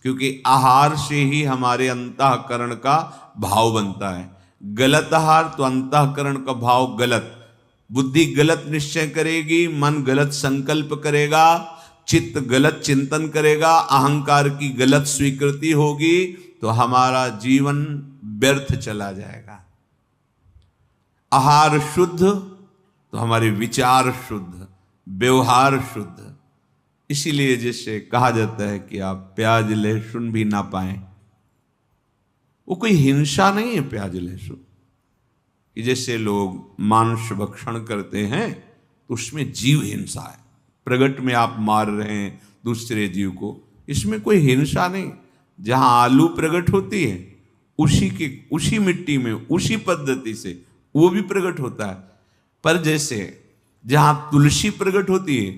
क्योंकि आहार से ही हमारे अंतःकरण का भाव बनता है। गलत आहार तो अंतःकरण का भाव गलत, बुद्धि गलत निश्चय करेगी, मन गलत संकल्प करेगा, चित्त गलत चिंतन करेगा, अहंकार की गलत स्वीकृति होगी, तो हमारा जीवन व्यर्थ चला जाएगा। आहार शुद्ध तो हमारे विचार शुद्ध, व्यवहार शुद्ध। इसीलिए जैसे कहा जाता है कि आप प्याज लहसुन भी ना पाएं, वो कोई हिंसा नहीं है। प्याज लहसुन कि जैसे लोग मांस भक्षण करते हैं तो उसमें जीव हिंसा है, प्रगट में आप मार रहे हैं दूसरे जीव को, इसमें कोई हिंसा नहीं। जहां आलू प्रगट होती है उसी मिट्टी में उसी पद्धति से वो भी प्रकट होता है। पर जैसे जहां तुलसी प्रकट होती है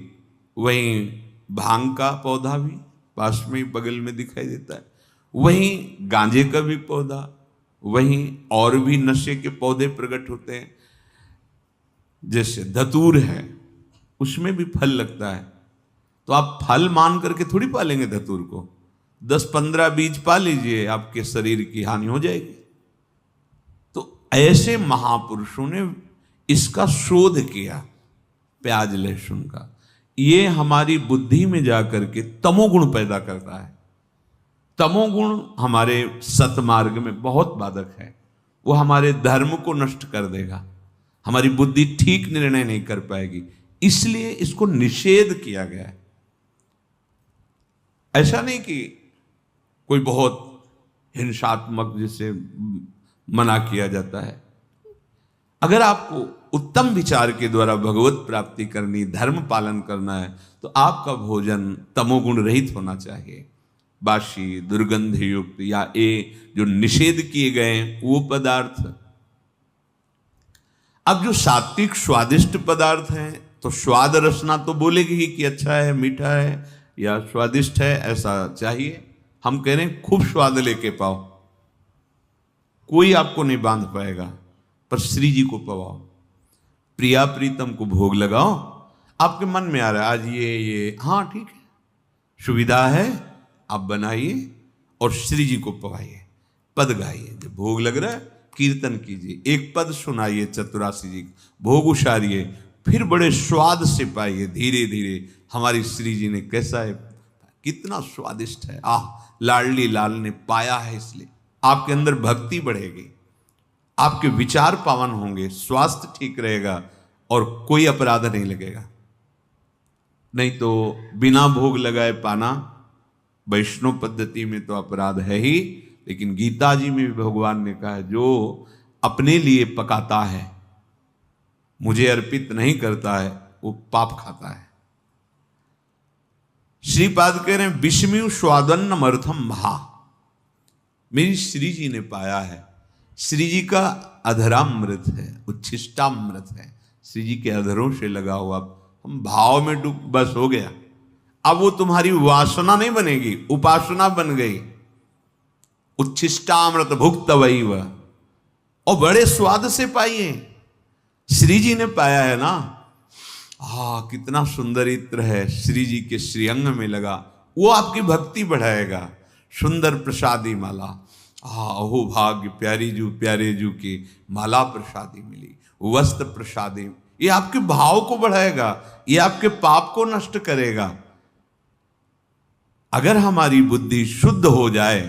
वहीं भांग का पौधा भी पास में बगल में दिखाई देता है, वहीं गांजे का भी पौधा, वहीं और भी नशे के पौधे प्रकट होते हैं। जैसे धतूर है उसमें भी फल लगता है, तो आप फल मान करके थोड़ी पालेंगे धतूर को, 10-15 बीज पा लीजिए, आपके शरीर की हानि हो जाएगी। तो ऐसे महापुरुषों ने इसका शोध किया प्याज लहसुन का। ये हमारी बुद्धि में जाकर के तमोगुण पैदा करता है। तमोगुण हमारे सतमार्ग में बहुत बाधक है, वो हमारे धर्म को नष्ट कर देगा, हमारी बुद्धि ठीक निर्णय नहीं कर पाएगी, इसलिए इसको निषेध किया गया है। ऐसा नहीं कि कोई बहुत हिंसात्मक जिसे मना किया जाता है। अगर आपको उत्तम विचार के द्वारा भगवत प्राप्ति करनी, धर्म पालन करना है, तो आपका भोजन तमोगुण रहित होना चाहिए। बासी, दुर्गंध युक्त या जो निषेध किए गए वो पदार्थ। अब जो सात्विक स्वादिष्ट पदार्थ हैं, तो स्वाद रसना तो बोलेगी ही कि अच्छा है, मीठा है या स्वादिष्ट है, ऐसा चाहिए। हम कह रहे हैं खूब स्वाद लेके पाओ, कोई आपको नहीं बांध पाएगा, पर श्री जी को पवाओ, प्रिया प्रीतम को भोग लगाओ। आपके मन में आ रहा है आज ये हाँ ठीक है, सुविधा है, आप बनाइए और श्री जी को पवाइए, पद गाइए। जब भोग लग रहा है कीर्तन कीजिए, एक पद सुनाइए चतुरासी जी, भोग उछारिए, फिर बड़े स्वाद से पाइए धीरे धीरे। हमारी श्री जी ने कैसा है, कितना स्वादिष्ट है, आह लाडली लाल ने पाया है, इसलिए आपके अंदर भक्ति बढ़ेगी, आपके विचार पावन होंगे, स्वास्थ्य ठीक रहेगा और कोई अपराध नहीं लगेगा। नहीं तो बिना भोग लगाए पाना वैष्णव पद्धति में तो अपराध है ही, लेकिन गीता जी में भी भगवान ने कहा है जो अपने लिए पकाता है, मुझे अर्पित नहीं करता है, वो पाप खाता है। श्रीपाद कह रहे हैं विषमयु स्वादन्नम अर्थम महा। मेरी श्री जी ने पाया है, श्री जी का अधरामृत है, उच्छिष्टामृत है, श्री जी के अधरों से लगा हुआ। हम भाव में डूब बस हो गया, अब वो तुम्हारी वासना नहीं बनेगी, उपासना बन गई। उच्छिष्टामृत भुक्त वही वह, और बड़े स्वाद से पाइए। श्री जी ने पाया है ना, कितना सुंदर इत्र है, श्री जी के श्रीअंग में लगा, वो आपकी भक्ति बढ़ाएगा। सुंदर प्रसादी माला, अहो भाग्य प्यारे जू की माला प्रसादी मिली, वस्त्र प्रसादी, ये आपके भाव को बढ़ाएगा, ये आपके पाप को नष्ट करेगा। अगर हमारी बुद्धि शुद्ध हो जाए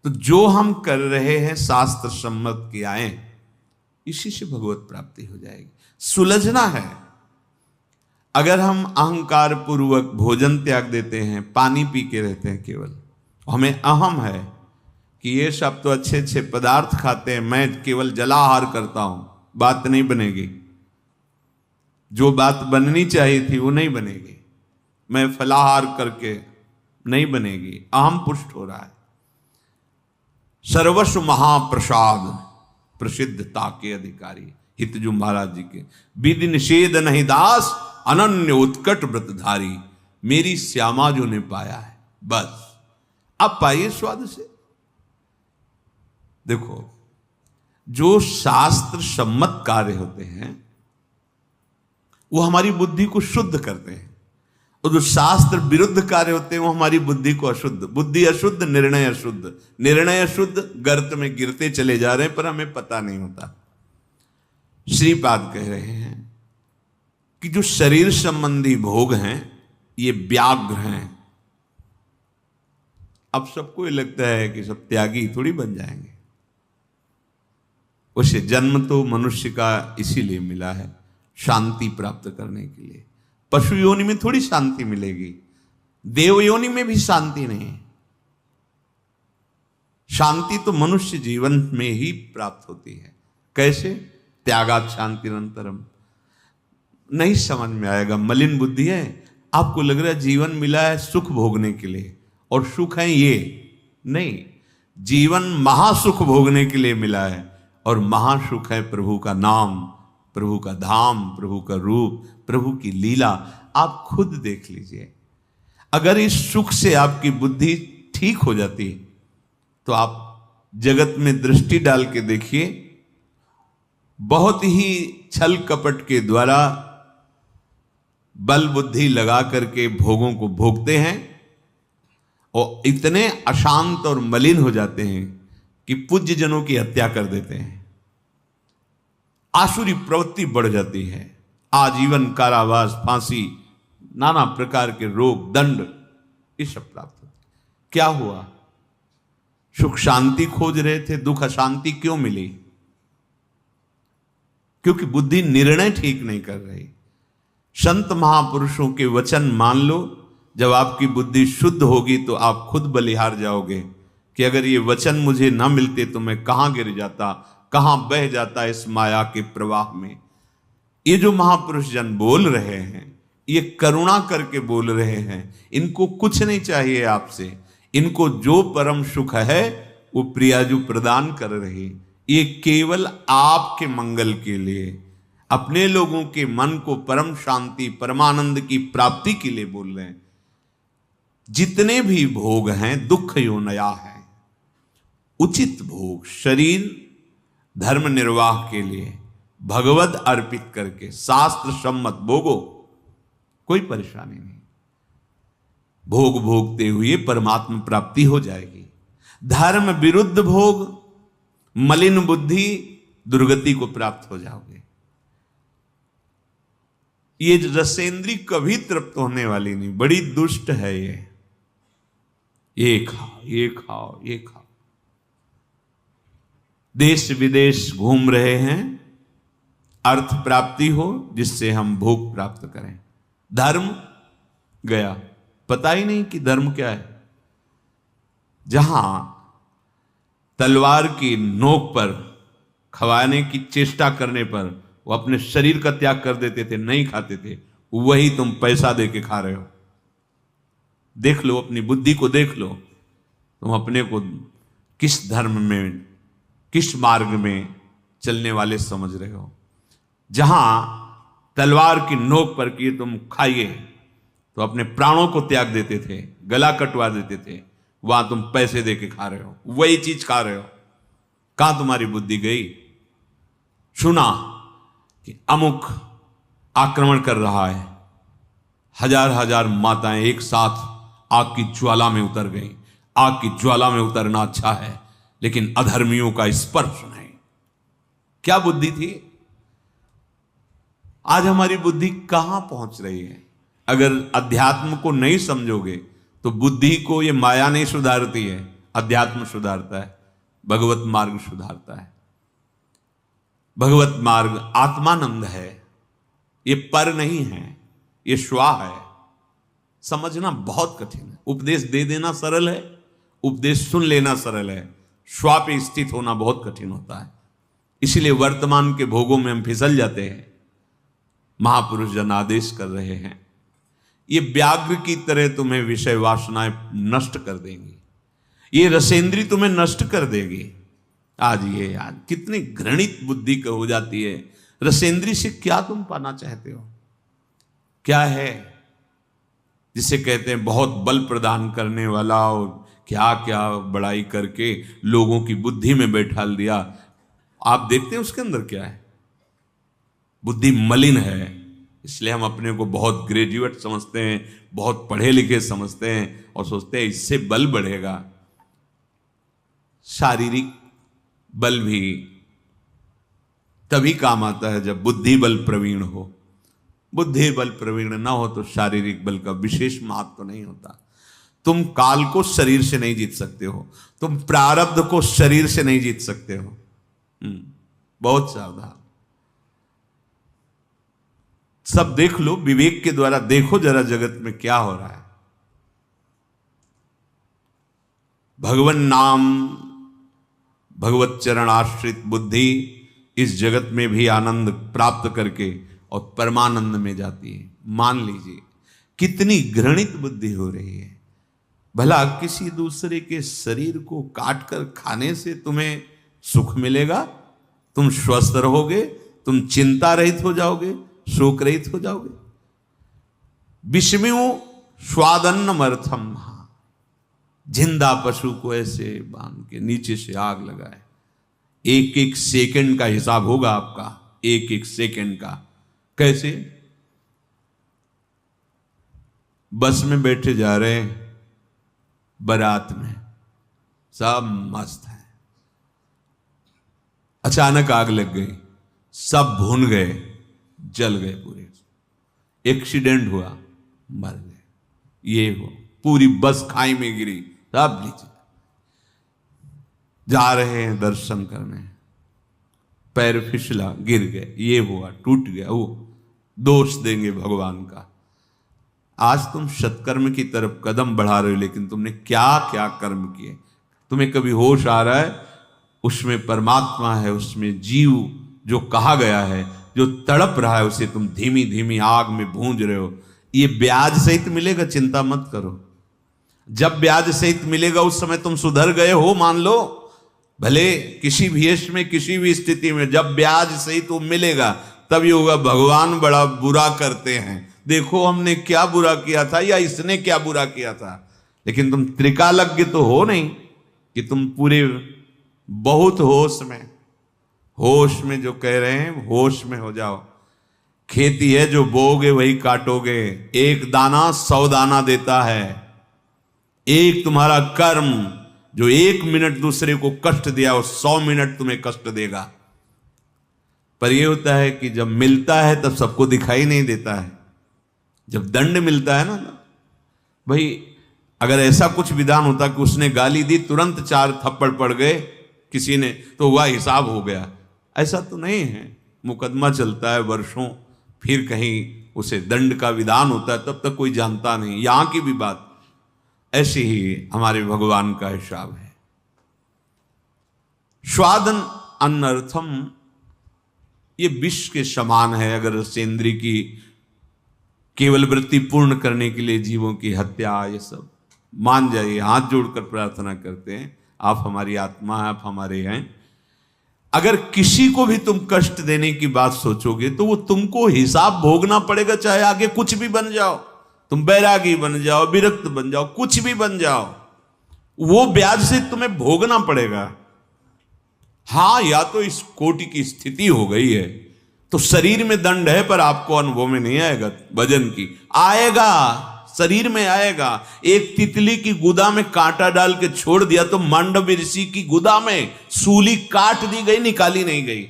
तो जो हम कर रहे हैं शास्त्र सम्मत किए आए, इसी से भगवत प्राप्ति हो जाएगी। सुलझना है। अगर हम अहंकार पूर्वक भोजन त्याग देते हैं, पानी पी के रहते हैं केवल, हमें अहम है कि ये सब तो अच्छे अच्छे पदार्थ खाते हैं, मैं केवल जलाहार करता हूं, बात नहीं बनेगी। जो बात बननी चाहिए थी वो नहीं बनेगी, मैं फलाहार करके नहीं बनेगी, अहम पुष्ट हो रहा है। सर्वस्व महाप्रसाद प्रसिद्धता के अधिकारी हितजू महाराज जी के, विधि निषेध नहीं दास अनन्य उत्कट व्रतधारी, मेरी श्यामा जो ने पाया है, बस अब पाइए स्वाद से। देखो, जो शास्त्र सम्मत कार्य होते हैं वो हमारी बुद्धि को शुद्ध करते हैं, और जो शास्त्र विरुद्ध कार्य होते हैं वो हमारी बुद्धि को अशुद्ध, बुद्धि अशुद्ध, निर्णय अशुद्ध, निर्णय अशुद्ध, गर्त में गिरते चले जा रहे हैं पर हमें पता नहीं होता। श्रीपाद कह रहे हैं कि जो शरीर संबंधी भोग हैं ये व्याघ्र हैं। अब सबको ये लगता है कि सब त्यागी थोड़ी बन जाएंगे। उसे जन्म तो मनुष्य का इसीलिए मिला है, शांति प्राप्त करने के लिए। पशु योनि में थोड़ी शांति मिलेगी, देव योनि में भी शांति नहीं। शांति तो मनुष्य जीवन में ही प्राप्त होती है। कैसे? त्यागात शांतिरंतरम। नहीं समझ में आएगा, मलिन बुद्धि है। आपको लग रहा है जीवन मिला है सुख भोगने के लिए और सुख है ये नहीं, जीवन महासुख भोगने के लिए मिला है और महासुख है प्रभु का नाम, प्रभु का धाम, प्रभु का रूप, प्रभु की लीला। आप खुद देख लीजिए, अगर इस सुख से आपकी बुद्धि ठीक हो जाती तो आप जगत में दृष्टि डाल के देखिए, बहुत ही छल कपट के द्वारा बल बुद्धि लगा करके भोगों को भोगते हैं और इतने अशांत और मलिन हो जाते हैं कि पूज्य जनों की हत्या कर देते हैं। आसुरी प्रवृत्ति बढ़ जाती है, आजीवन कारावास, फांसी, नाना प्रकार के रोग, दंड, ये सब प्राप्त होते। क्या हुआ? सुख शांति खोज रहे थे, दुख अशांति क्यों मिली? क्योंकि बुद्धि निर्णय ठीक नहीं कर रही। संत महापुरुषों के वचन मान लो, जब आपकी बुद्धि शुद्ध होगी तो आप खुद बलिहार जाओगे कि अगर ये वचन मुझे ना मिलते तो मैं कहां गिर जाता, कहां बह जाता इस माया के प्रवाह में। ये जो महापुरुष जन बोल रहे हैं, ये करुणा करके बोल रहे हैं। इनको कुछ नहीं चाहिए आपसे, इनको जो परम सुख है वो प्रियाजू प्रदान कर रही। ये केवल आपके मंगल के लिए, अपने लोगों के मन को परम शांति, परमानंद की प्राप्ति के लिए बोल रहे हैं। जितने भी भोग हैं दुख योनया है। उचित भोग शरीर धर्म निर्वाह के लिए भगवत अर्पित करके शास्त्र सम्मत भोगो, कोई परेशानी नहीं। भोग भोगते हुए परमात्मा प्राप्ति हो जाएगी। धर्म विरुद्ध भोग, मलिन बुद्धि, दुर्गति को प्राप्त हो जाओगे। ये रसेंद्री कभी तृप्त होने वाली नहीं, बड़ी दुष्ट है ये खाओ, ये खाओ, ये खाओ। देश विदेश घूम रहे हैं, अर्थ प्राप्ति हो जिससे हम भोग प्राप्त करें। धर्म गया, पता ही नहीं कि धर्म क्या है। जहां तलवार की नोक पर खवाने की चेष्टा करने पर वो अपने शरीर का त्याग कर देते थे, नहीं खाते थे, वही तुम पैसा दे के खा रहे हो। देख लो, अपनी बुद्धि को देख लो, तुम अपने को किस धर्म में, किस मार्ग में चलने वाले समझ रहे हो। जहां तलवार की नोक पर कि तुम खाइए तो अपने प्राणों को त्याग देते थे, गला कटवा देते थे, वहां तुम पैसे दे के खा रहे हो, वही चीज खा रहे हो। कहां तुम्हारी बुद्धि गई? सुना कि अमुक आक्रमण कर रहा है, हजार हजार माताएं एक साथ आग की ज्वाला में उतर गई। आग की ज्वाला में उतरना अच्छा है, लेकिन अधर्मियों का स्पर्श नहीं। क्या बुद्धि थी? आज हमारी बुद्धि कहां पहुंच रही है? अगर अध्यात्म को नहीं समझोगे तो बुद्धि को ये माया नहीं सुधारती है, अध्यात्म सुधारता है, भगवत मार्ग सुधारता है। भगवत मार्ग आत्मानंद है, ये पर नहीं है, ये स्वा है। समझना बहुत कठिन है। उपदेश दे देना सरल है, उपदेश सुन लेना सरल है, स्वा पे स्थित होना बहुत कठिन होता है। इसीलिए वर्तमान के भोगों में हम फिसल जाते हैं। महापुरुष जन आदेश कर रहे हैं, ये व्याघ्र की तरह तुम्हें विषय वासनाएं नष्ट कर देंगी, ये रसेंद्री तुम्हें नष्ट कर देगी। आज कितनी घृणित बुद्धि का हो जाती है। रसेंद्री से क्या तुम पाना चाहते हो? क्या है जिसे कहते हैं बहुत बल प्रदान करने वाला, और क्या क्या बड़ाई करके लोगों की बुद्धि में बैठाल दिया। आप देखते हैं उसके अंदर क्या है? बुद्धि मलिन है, इसलिए हम अपने को बहुत ग्रेजुएट समझते हैं, बहुत पढ़े लिखे समझते हैं और सोचते हैं इससे बल बढ़ेगा। शारीरिक बल भी तभी काम आता है जब बुद्धि बल प्रवीण हो। बुद्धि बल प्रवीण ना हो तो शारीरिक बल का विशेष महत्व तो नहीं होता। तुम काल को शरीर से नहीं जीत सकते हो, तुम प्रारब्ध को शरीर से नहीं जीत सकते हो। बहुत सावधान। सब देख लो, विवेक के द्वारा देखो जरा जगत में क्या हो रहा है। भगवन नाम, भगवत चरण आश्रित बुद्धि इस जगत में भी आनंद प्राप्त करके और परमानंद में जाती है। मान लीजिए कितनी घृणित बुद्धि हो रही है। भला किसी दूसरे के शरीर को काट कर खाने से तुम्हें सुख मिलेगा? तुम स्वस्थ रहोगे, तुम चिंता रहित हो जाओगे, शोक रहित हो जाओगे। विषमियो स्वादन्नमर्थम, जिंदा पशु को ऐसे बांध के नीचे से आग लगाए। एक एक सेकंड का हिसाब होगा आपका, एक एक सेकंड का। कैसे? बस में बैठे जा रहे हैं, बारात में सब मस्त है, अचानक आग लग गई, सब भून गए, जल गए पूरे। एक्सीडेंट हुआ, मर गए। ये हो, पूरी बस खाई में गिरी, सब नीचे। जा रहे हैं दर्शन करने, पैर फिसला, गिर गए, ये हुआ, टूट गया। वो दोष देंगे भगवान का। आज तुम सत्कर्म की तरफ कदम बढ़ा रहे हो, लेकिन तुमने क्या क्या कर्म किए? तुम्हें कभी होश आ रहा है? उसमें परमात्मा है, उसमें जीव जो कहा गया है, जो तड़प रहा है, उसे तुम धीमी धीमी आग में भूंज रहे हो। ये ब्याज सहित मिलेगा, चिंता मत करो। जब ब्याज सहित मिलेगा उस समय तुम सुधर गए हो, मान लो। भले किसी भी यश में, किसी भी स्थिति में जब ब्याज सहित वो मिलेगा तब ये होगा भगवान बड़ा बुरा करते हैं, देखो हमने क्या बुरा किया था या इसने क्या बुरा किया था। लेकिन तुम त्रिकालज्ञ तो हो नहीं कि तुम पूरे बहुत होश में, होश में जो कह रहे हैं होश में हो जाओ। खेती है, जो बोओगे वही काटोगे। एक दाना 100 दाना देता है। एक तुम्हारा कर्म जो 1 मिनट दूसरे को कष्ट दिया, वो 100 मिनट तुम्हें कष्ट देगा। पर यह होता है कि जब मिलता है तब सबको दिखाई नहीं देता है। जब दंड मिलता है ना भाई, अगर ऐसा कुछ विधान होता कि उसने गाली दी, तुरंत 4 थप्पड़ पड़ गए किसी ने, तो हुआ, हिसाब हो गया। ऐसा तो नहीं है। मुकदमा चलता है वर्षों, फिर कहीं उसे दंड का विधान होता है, तब तक कोई जानता नहीं। यहां की भी बात ऐसे ही हमारे भगवान का हिसाब है। स्वादन अनर्थम, ये विष के समान है। अगर रसेंद्री की केवल वृत्ति पूर्ण करने के लिए जीवों की हत्या, ये सब मान जाइए, हाथ जोड़कर प्रार्थना करते हैं, आप हमारी आत्मा है, आप हमारे हैं। अगर किसी को भी तुम कष्ट देने की बात सोचोगे तो वो तुमको हिसाब भोगना पड़ेगा, चाहे आगे कुछ भी बन जाओ। तुम बैरागी बन जाओ, विरक्त बन जाओ, कुछ भी बन जाओ, वो ब्याज से तुम्हें भोगना पड़ेगा। हां, या तो इस कोटि की स्थिति हो गई है तो शरीर में दंड है, पर आपको अनुभव में नहीं आएगा। भजन की आएगा, शरीर में आएगा। एक तितली की गुदा में कांटा डाल के छोड़ दिया तो मांडव ऋषि की गुदा में सूली काट दी गई, निकाली नहीं गई।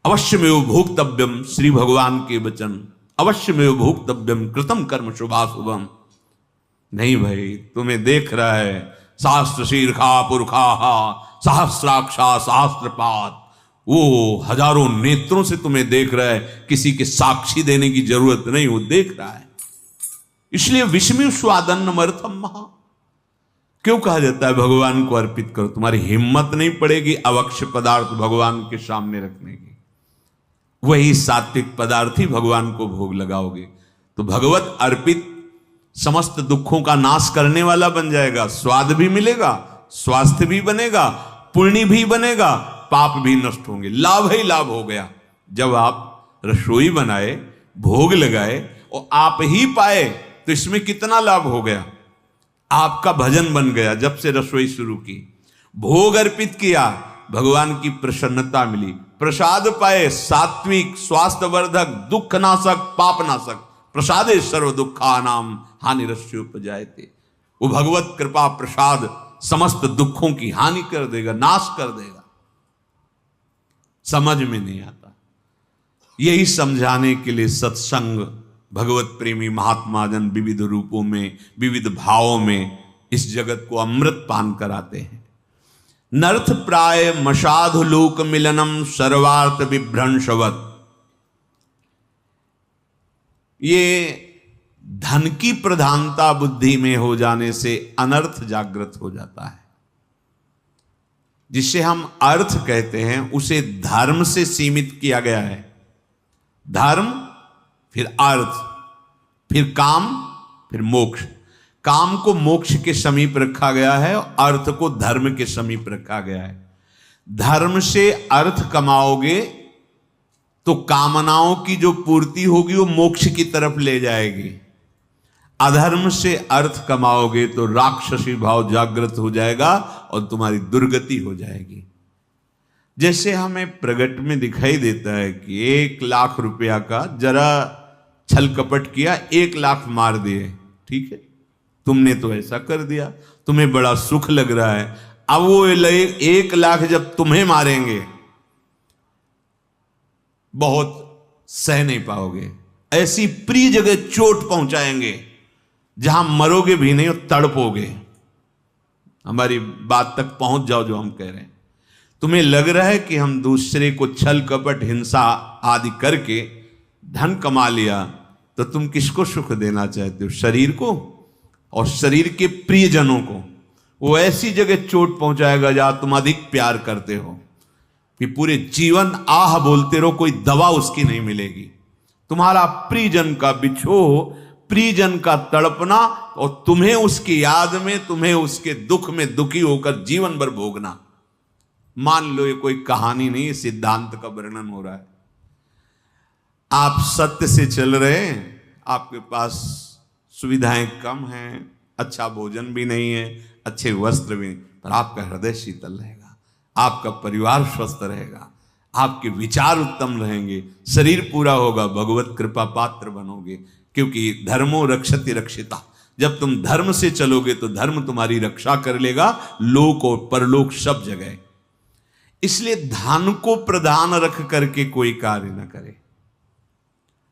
अवश्यमेव भोक्तव्यम, श्री भगवान के वचन, अवश्यमेव भोक्तव्यम कृतम कर्म शुभाशुभम। नहीं भाई, तुम्हें देख रहा है शास्त्र शीर्षा पुरखा सहस्राक्षा सहस्त्रपात, वो हजारों नेत्रों से तुम्हें देख रहा है, किसी के साक्षी देने की जरूरत नहीं, वो देख रहा है। इसलिए विषमी स्वादन्नमर्थम महा क्यों कहा जाता है? भगवान को अर्पित करो। तुम्हारी हिम्मत नहीं पड़ेगी अवक्ष पदार्थ भगवान के सामने रखने की, वही सात्विक पदार्थ ही भगवान को भोग लगाओगे तो भगवत अर्पित समस्त दुखों का नाश करने वाला बन जाएगा। स्वाद भी मिलेगा, स्वास्थ्य भी बनेगा, पुण्य भी बनेगा, पाप भी नष्ट होंगे। लाभ ही लाभ हो गया। जब आप रसोई बनाए, भोग लगाए और आप ही पाए तो इसमें कितना लाभ हो गया। आपका भजन बन गया। जब से रसोई शुरू की, भोग अर्पित किया, भगवान की प्रसन्नता मिली, प्रसाद पाए सात्विक, स्वास्थ्यवर्धक, दुख नाशक, पाप नाशक, प्रसादे सर्व दुखा नाम हानिरस्य उपजायते। वो भगवत कृपा प्रसाद समस्त दुखों की हानि कर देगा, नाश कर देगा। समझ में नहीं आता। यही समझाने के लिए सत्संग, भगवत प्रेमी महात्मा जन विविध रूपों में, विविध भावों में इस जगत को अमृत पान कराते हैं। नर्थ प्राय मशाधु लोक मिलनम सर्वार्थ विभ्रंशवत। ये धन की प्रधानता बुद्धि में हो जाने से अनर्थ जागृत हो जाता है। जिसे हम अर्थ कहते हैं उसे धर्म से सीमित किया गया है। धर्म, फिर अर्थ, फिर काम, फिर मोक्ष। काम को मोक्ष के समीप रखा गया है और अर्थ को धर्म के समीप रखा गया है। धर्म से अर्थ कमाओगे तो कामनाओं की जो पूर्ति होगी वो मोक्ष की तरफ ले जाएगी। अधर्म से अर्थ कमाओगे तो राक्षसी भाव जागृत हो जाएगा और तुम्हारी दुर्गति हो जाएगी। जैसे हमें प्रगट में दिखाई देता है कि 1 लाख रुपया का जरा छल कपट किया, 1 लाख मार दिए, ठीक है, तुमने तो ऐसा कर दिया, तुम्हें बड़ा सुख लग रहा है। अब वो 1 लाख जब तुम्हें मारेंगे बहुत सह नहीं पाओगे। ऐसी प्रिय जगह चोट पहुंचाएंगे जहां मरोगे भी नहीं और तड़पोगे। हमारी बात तक पहुंच जाओ जो हम कह रहे हैं। तुम्हें लग रहा है कि हम दूसरे को छल कपट हिंसा आदि करके धन कमा लिया, तो तुम किसको सुख देना चाहते हो? शरीर को और शरीर के प्रियजनों को। वो ऐसी जगह चोट पहुंचाएगा जहां तुम अधिक प्यार करते हो कि पूरे जीवन आह बोलते रहो, कोई दवा उसकी नहीं मिलेगी। तुम्हारा प्रियजन का बिछोह, प्रियजन का तड़पना और तुम्हें उसकी याद में, तुम्हें उसके दुख में दुखी होकर जीवन भर भोगना। मान लो ये कोई कहानी नहीं, सिद्धांत का वर्णन हो रहा है। आप सत्य से चल रहे हैं, आपके पास सुविधाएं कम हैं, अच्छा भोजन भी नहीं है, अच्छे वस्त्र भी नहीं, पर आपका हृदय शीतल रहेगा, आपका परिवार स्वस्थ रहेगा, आपके विचार उत्तम रहेंगे, शरीर पूरा होगा, भगवत कृपा पात्र बनोगे। क्योंकि धर्मो रक्षति रक्षिता। जब तुम धर्म से चलोगे तो धर्म तुम्हारी रक्षा कर लेगा, लोक और परलोक सब जगह। इसलिए धन को प्रधान रख करके कोई कार्य न करे,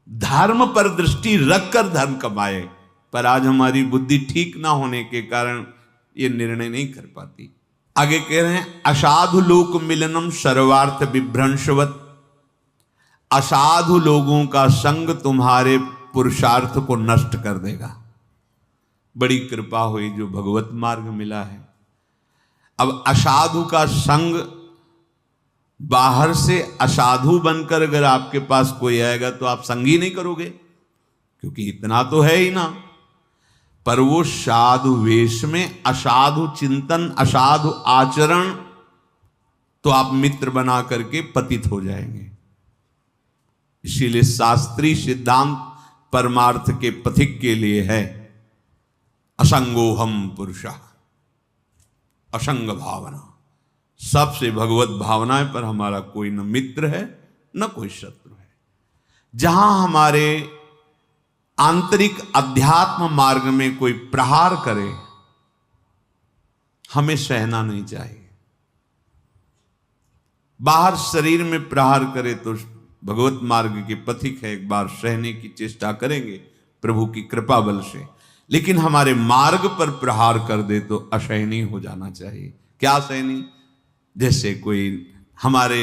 धर्म पर दृष्टि रखकर धन कमाए। पर आज हमारी बुद्धि ठीक ना होने के कारण ये निर्णय नहीं कर पाती। आगे कह रहे हैं असाधु लोक मिलनम सर्वार्थ विभ्रंशवत। असाधु लोगों का संग तुम्हारे पुरुषार्थ को नष्ट कर देगा। बड़ी कृपा हुई जो भगवत मार्ग मिला है। अब असाधु का संग, बाहर से असाधु बनकर अगर आपके पास कोई आएगा तो आप संगी नहीं करोगे, क्योंकि इतना तो है ही ना। पर वो साधु वेश में असाधु चिंतन, असाधु आचरण, तो आप मित्र बना करके पतित हो जाएंगे। इसीलिए शास्त्रीय सिद्धांत परमार्थ के पथिक के लिए है असंगोहम पुरुषः, असंग भावना। सबसे भगवत भावना है, पर हमारा कोई न मित्र है न कोई शत्रु है। जहां हमारे आंतरिक अध्यात्म मार्ग में कोई प्रहार करे, हमें सहना नहीं चाहिए। बाहर शरीर में प्रहार करे तो भगवत मार्ग के पथिक है, एक बार सहने की चेष्टा करेंगे प्रभु की कृपा बल से। लेकिन हमारे मार्ग पर प्रहार कर दे तो असहनीय हो जाना चाहिए। क्या असहनीय? जैसे कोई हमारे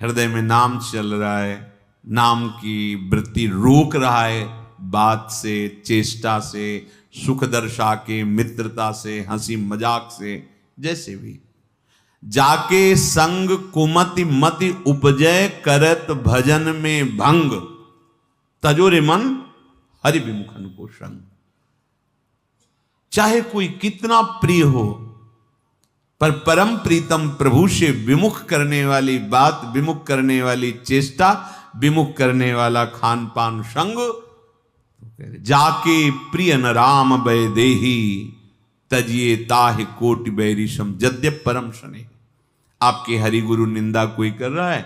हृदय में नाम चल रहा है, नाम की वृत्ति रोक रहा है, बात से, चेष्टा से, सुख दर्शा के, मित्रता से, हंसी मजाक से, जैसे भी जाके संग कुमति मति उपजय करत भजन में भंग, तजोरे मन हरि विमुखन को संग। चाहे कोई कितना प्रिय हो, पर परम प्रीतम प्रभु से विमुख करने वाली बात, विमुख करने वाली चेष्टा, विमुख करने वाला खान पान संग, जाके प्रिय न राम वैदेही तजिए ताहि कोटि बैरिशम जद्य परम शनि। आपके हरि गुरु निंदा कोई कर रहा है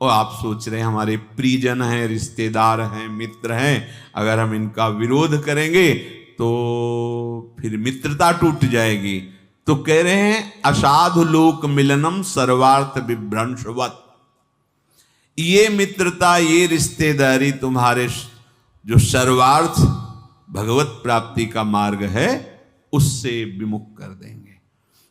और आप सोच रहे हैं हमारे परिजन हैं, रिश्तेदार हैं, मित्र हैं, अगर हम इनका विरोध करेंगे तो फिर मित्रता टूट जाएगी। तो कह रहे हैं असाधु लोक मिलनम सर्वार्थ विभ्रंशवत। ये मित्रता, ये रिश्तेदारी तुम्हारे जो सर्वार्थ भगवत प्राप्ति का मार्ग है उससे विमुख कर देंगे।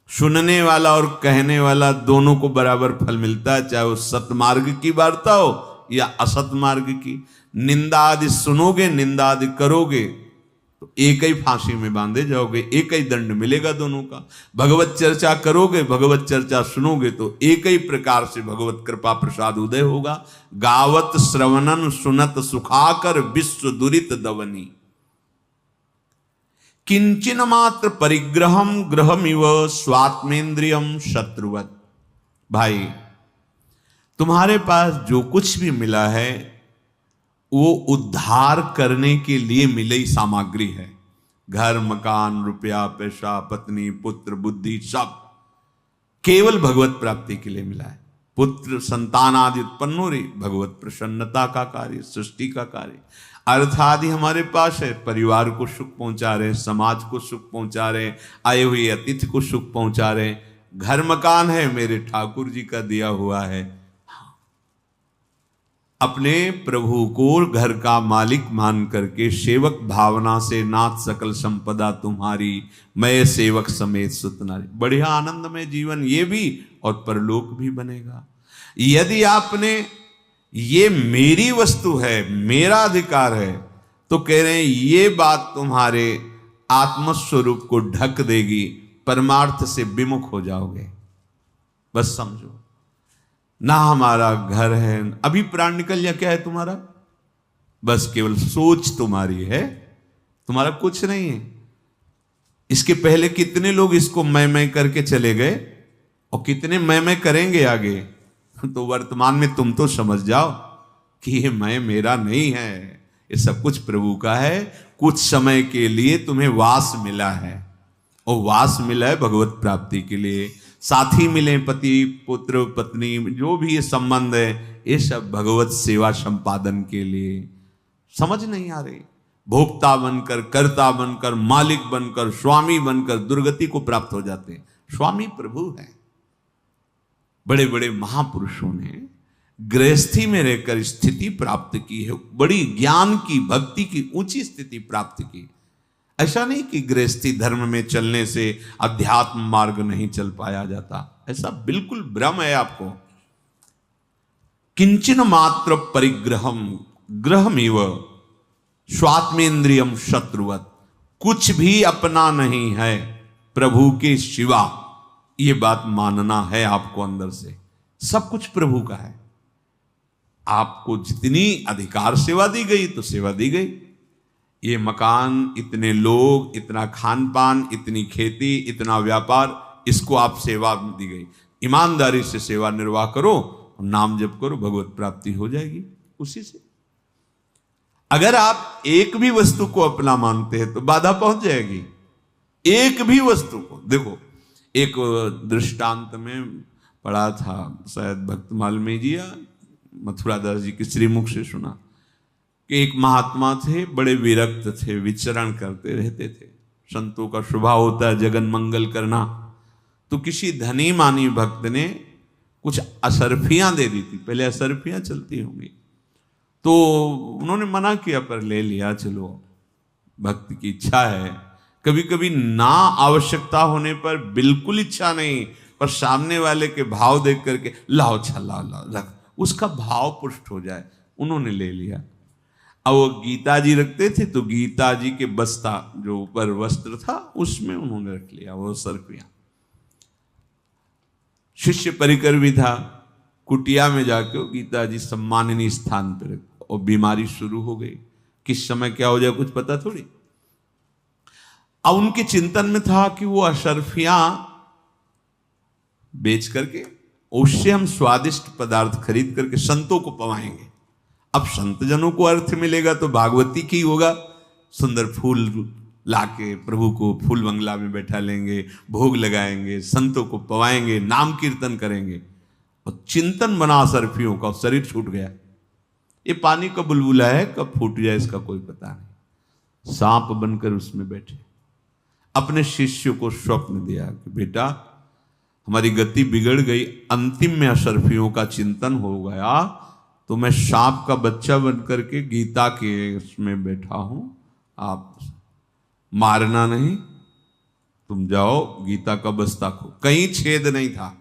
सुनने वाला और कहने वाला दोनों को बराबर फल मिलता है, चाहे वो सतमार्ग की वार्ता हो या असत मार्ग की। निंदा आदि सुनोगे, निंदा आदि करोगे तो एक ही फांसी में बांधे जाओगे, एक ही दंड मिलेगा दोनों का। भगवत चर्चा करोगे, भगवत चर्चा सुनोगे तो एक ही प्रकार से भगवत कृपा प्रसाद उदय होगा। गावत श्रवणन सुनत सुखाकर विश्व दुरित दवनी। किंचन मात्र परिग्रहम ग्रहमिव स्वात्मेंद्रियम शत्रुवत। भाई तुम्हारे पास जो कुछ भी मिला है वो उद्धार करने के लिए मिली सामग्री है। घर, मकान, रुपया, पैसा, पत्नी, पुत्र, बुद्धि, सब केवल भगवत प्राप्ति के लिए मिला है। पुत्र संतान आदि उत्पन्न हो रही, भगवत प्रसन्नता का कार्य, सृष्टि का कार्य। अर्थ आदि हमारे पास है, परिवार को सुख पहुंचा रहे, समाज को सुख पहुंचा रहे, आए हुए अतिथि को सुख पहुंचा रहे। घर मकान है, मेरे ठाकुर जी का दिया हुआ है। अपने प्रभु को घर का मालिक मान करके सेवक भावना से नाथ सकल संपदा तुम्हारी, मैं सेवक समेत सुतनारी। बढ़िया आनंदमय जीवन ये भी और परलोक भी बनेगा। यदि आपने ये मेरी वस्तु है, मेरा अधिकार है, तो कह रहे हैं ये बात तुम्हारे आत्मस्वरूप को ढक देगी, परमार्थ से विमुख हो जाओगे। बस समझो, ना हमारा घर है, अभी प्राण निकल जा, क्या है तुम्हारा? बस केवल सोच तुम्हारी है, तुम्हारा कुछ नहीं है। इसके पहले कितने लोग इसको मैं करके चले गए और कितने मैं करेंगे आगे। तो वर्तमान में तुम तो समझ जाओ कि ये मैं मेरा नहीं है, ये सब कुछ प्रभु का है। कुछ समय के लिए तुम्हें वास मिला है, और वास मिला है भगवत प्राप्ति के लिए। साथी मिले, पति पुत्र पत्नी, जो भी ये संबंध है, ये सब भगवत सेवा संपादन के लिए। समझ नहीं आ रही, भोक्ता बनकर, कर्ता बनकर, मालिक बनकर, स्वामी बनकर दुर्गति को प्राप्त हो जाते हैं। स्वामी प्रभु है। बड़े बड़े महापुरुषों ने गृहस्थी में रहकर स्थिति प्राप्त की है, बड़ी ज्ञान की, भक्ति की ऊंची स्थिति प्राप्त की। ऐसा नहीं कि गृहस्थी धर्म में चलने से अध्यात्म मार्ग नहीं चल पाया जाता, ऐसा बिल्कुल भ्रम है आपको। किंचन मात्र परिग्रहम ग्रहमिव स्वात्मेंद्रियम शत्रुवत। कुछ भी अपना नहीं है प्रभु के सिवा, ये बात मानना है आपको अंदर से। सब कुछ प्रभु का है। आपको जितनी अधिकार सेवा दी गई तो सेवा दी गई। ये मकान, इतने लोग, इतना खान पान, इतनी खेती, इतना व्यापार, इसको आप सेवा दी गई। ईमानदारी से सेवा निर्वाह करो, नाम जप करो, भगवत प्राप्ति हो जाएगी उसी से। अगर आप एक भी वस्तु को अपना मानते हैं तो बाधा पहुंच जाएगी। एक भी वस्तु को देखो, एक दृष्टांत में पढ़ा था, शायद भक्तमाल में जी या मथुरादास जी के श्रीमुख से सुना कि एक महात्मा थे, बड़े विरक्त थे, विचरण करते रहते थे। संतों का स्वभाव होता है जगन मंगल करना। तो किसी धनी मानी भक्त ने कुछ असरफियां दे दी थी, पहले असरफियां चलती होंगी, तो उन्होंने मना किया पर ले लिया। चलो, भक्त की इच्छा है। कभी कभी ना आवश्यकता होने पर बिल्कुल इच्छा नहीं, पर सामने वाले के भाव देख करके लाओ छल्ला लाओ रख, उसका भाव पुष्ट हो जाए, उन्होंने ले लिया। अब वो गीता जी रखते थे, तो गीता जी के बस्ता जो ऊपर वस्त्र था उसमें उन्होंने रख लिया वो सरपियां। शिष्य परिकर भी था, कुटिया में जाके वो गीता जी सम्माननीय स्थान पर रख, और बीमारी शुरू हो गई। किस समय क्या हो जाए कुछ पता थोड़ी। अब उनके चिंतन में था कि वो अशर्फियां बेच करके उससे हम स्वादिष्ट पदार्थ खरीद करके संतों को पवाएंगे। अब संत जनों को अर्थ मिलेगा तो भागवती की होगा। सुंदर फूल लाके प्रभु को फूल बंगला में बैठा लेंगे, भोग लगाएंगे, संतों को पवाएंगे, नाम कीर्तन करेंगे। और चिंतन बना असरफियों का, शरीर छूट गया। ये पानी का बुलबुला है, कब फूट जाए इसका कोई पता नहीं। सांप बनकर उसमें बैठे। अपने शिष्य को स्वप्न दिया कि बेटा हमारी गति बिगड़ गई, अंतिम में असरफियों का चिंतन हो गया, तो मैं सांप का बच्चा बनकर के गीता के उसमें बैठा हूं, आप मारना नहीं, तुम जाओ गीता का बस्ता खो। कहीं छेद नहीं था,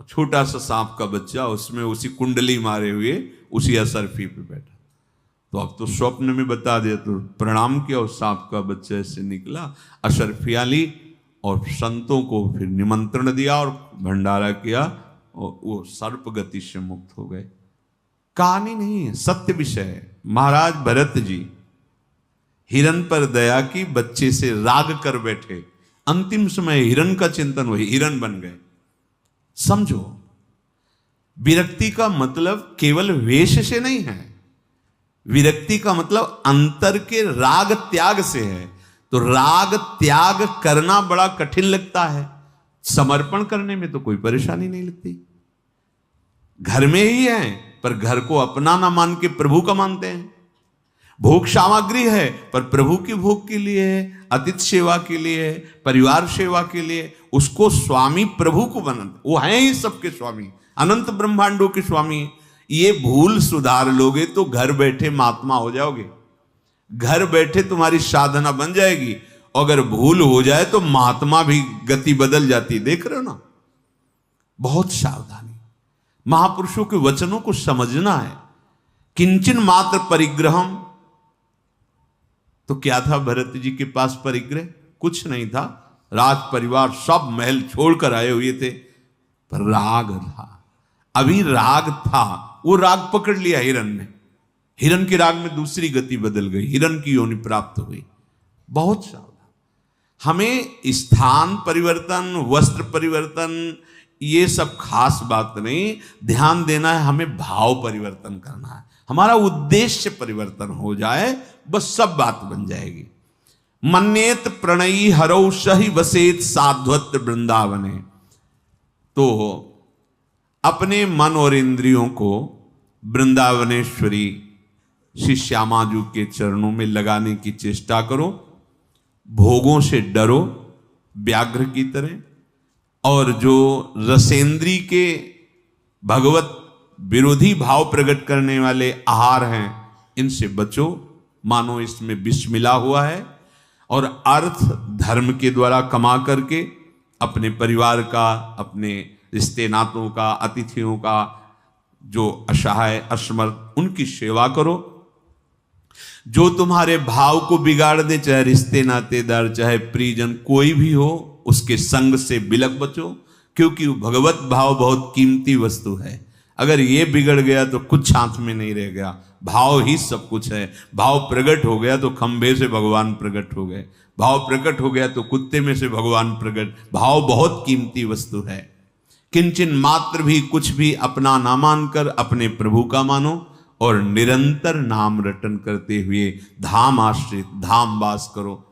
छोटा सा सांप का बच्चा उसमें उसी कुंडली मारे हुए उसी असरफी पे बैठा। तो अब तो स्वप्न में बता दिया, तो प्रणाम किया, उस सांप का बच्चा ऐसे निकला, असरफियां ली और संतों को फिर निमंत्रण दिया और भंडारा किया और वो सर्प गति से मुक्त हो गए। कहानी नहीं है, सत्य विषय है। महाराज भरत जी हिरण पर दया की, बच्चे से राग कर बैठे, अंतिम समय हिरण का चिंतन हुई, हिरण बन गए। समझो, विरक्ति का मतलब केवल वेश से नहीं है, विरक्ति का मतलब अंतर के राग त्याग से है। तो राग त्याग करना बड़ा कठिन लगता है, समर्पण करने में तो कोई परेशानी नहीं लगती। घर में ही है पर घर को अपना ना मान के प्रभु का मानते हैं। भोग सामग्री है पर प्रभु की भोग के लिए है, अतिथि सेवा के लिए है, परिवार सेवा के लिए, उसको स्वामी प्रभु को बनाते। वो हैं ही सबके स्वामी, अनंत ब्रह्मांडों के स्वामी। ये भूल सुधार लोगे तो घर बैठे महात्मा हो जाओगे, घर बैठे तुम्हारी साधना बन जाएगी। अगर भूल हो जाए तो महात्मा भी गति बदल जाती, देख रहे हो ना। बहुत सावधानी, महापुरुषों के वचनों को समझना है। किंचन मात्र परिग्रहम, तो क्या था भरत जी के पास परिग्रह? कुछ नहीं था। राज परिवार सब महल छोड़कर आए हुए थे, पर राग था। अभी राग था, वो राग पकड़ लिया हिरण ने। हिरण के राग में दूसरी गति बदल गई, हिरण की योनि प्राप्त हुई। बहुत सावधान। हमें स्थान परिवर्तन, वस्त्र परिवर्तन, ये सब खास बात नहीं, ध्यान देना है हमें भाव परिवर्तन करना है। हमारा उद्देश्य परिवर्तन हो जाए, बस सब बात बन जाएगी। मन्येत प्रणयी हरौ सही वसेत साध्वत वृंदावने। तो अपने मन और इंद्रियों को वृंदावनेश्वरी श्री श्यामा जी के चरणों में लगाने की चेष्टा करो। भोगों से डरो व्याघ्र की तरह, और जो रसेंद्री के भगवत विरोधी भाव प्रकट करने वाले आहार हैं, इनसे बचो, मानो इसमें विष मिला हुआ है। और अर्थ धर्म के द्वारा कमा करके अपने परिवार का, अपने रिश्ते नातों का, अतिथियों का, जो असहाय असमर्थ, उनकी सेवा करो। जो तुम्हारे भाव को बिगाड़ दे, चाहे रिश्ते नातेदार, चाहे प्रियजन, कोई भी हो, उसके संग से बिलक बचो, क्योंकि भगवत भाव बहुत कीमती वस्तु है। अगर ये बिगड़ गया तो कुछ हाथ में नहीं रह गया। भाव ही सब कुछ है। भाव प्रकट हो गया तो खंभे से भगवान प्रकट हो गए, भाव प्रकट हो गया तो कुत्ते में से भगवान प्रकट। भाव बहुत कीमती वस्तु है। किंचन मात्र भी कुछ भी अपना ना मानकर अपने प्रभु का मानो, और निरंतर नाम रटन करते हुए धाम आश्रित धाम वास करो।